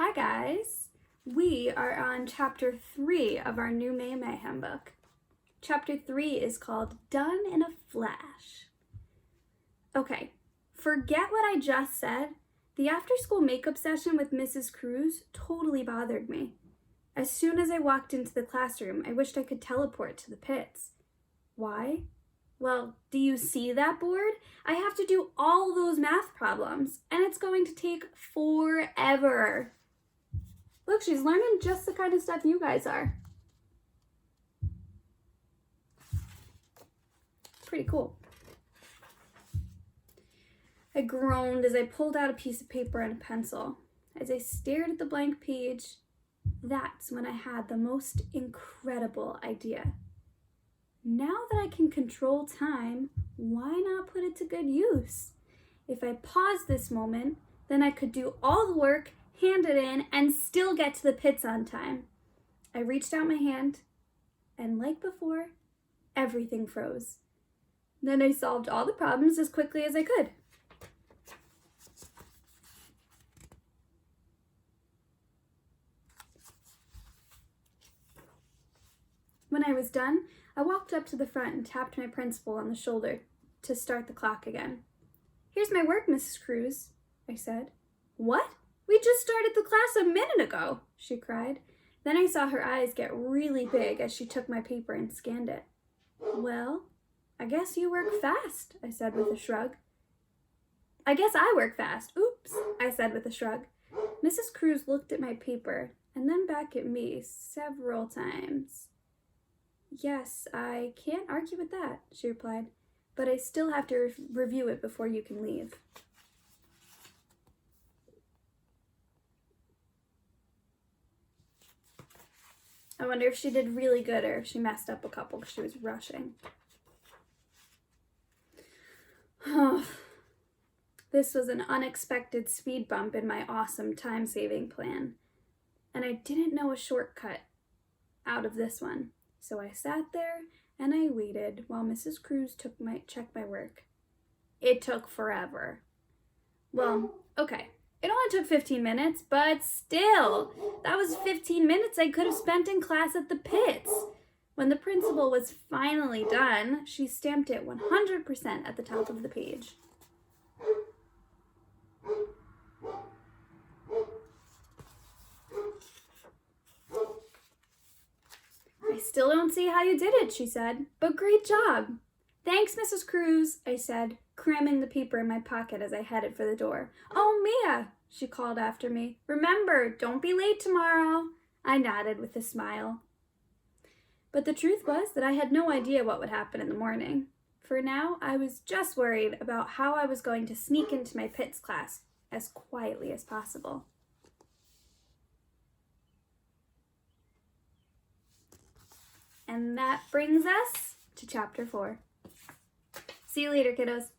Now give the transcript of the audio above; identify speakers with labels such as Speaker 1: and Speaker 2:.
Speaker 1: Hi guys! We are on chapter 3 of our new Mayhem book. Chapter 3 is called Done in a Flash. Okay, forget what I just said. The after-school makeup session with Mrs. Cruz totally bothered me. As soon as I walked into the classroom, I wished I could teleport to the pits. Why? Well, do you see that board? I have to do all those math problems, and it's going to take forever. Look, she's learning just the kind of stuff you guys are. Pretty cool. I groaned as I pulled out a piece of paper and a pencil. As I stared at the blank page, that's when I had the most incredible idea. Now that I can control time, why not put it to good use? If I paused this moment, then I could do all the work, hand it in, and still get to the pits on time. I reached out my hand, and like before, everything froze. Then I solved all the problems as quickly as I could. When I was done, I walked up to the front and tapped my principal on the shoulder to start the clock again. "Here's my work, Mrs. Cruz," I said. "What? We just started the class a minute ago," she cried. Then I saw her eyes get really big as she took my paper and scanned it. "Well, I guess you work fast," I said with a shrug. "I guess I work fast. Oops," I said with a shrug. Mrs. Cruz looked at my paper and then back at me several times. "Yes, I can't argue with that," she replied, "but I still have to review it before you can leave." I wonder if she did really good or if she messed up a couple because she was rushing. This was an unexpected speed bump in my awesome time-saving plan, and I didn't know a shortcut out of this one. So I sat there and I waited while Mrs. Cruz checked my work. It took forever. Well, okay, it only took 15 minutes, but still, that was 15 minutes I could have spent in class at the pits. When the principal was finally done, she stamped it 100% at the top of the page. "I still don't see how you did it," she said, "but great job." "Thanks, Mrs. Cruz," I said, cramming the paper in my pocket as I headed for the door. "Oh, Mia," she called after me. "Remember, don't be late tomorrow." I nodded with a smile. But the truth was that I had no idea what would happen in the morning. For now, I was just worried about how I was going to sneak into my pits class as quietly as possible. And that brings us to chapter 4. See you later, kiddos.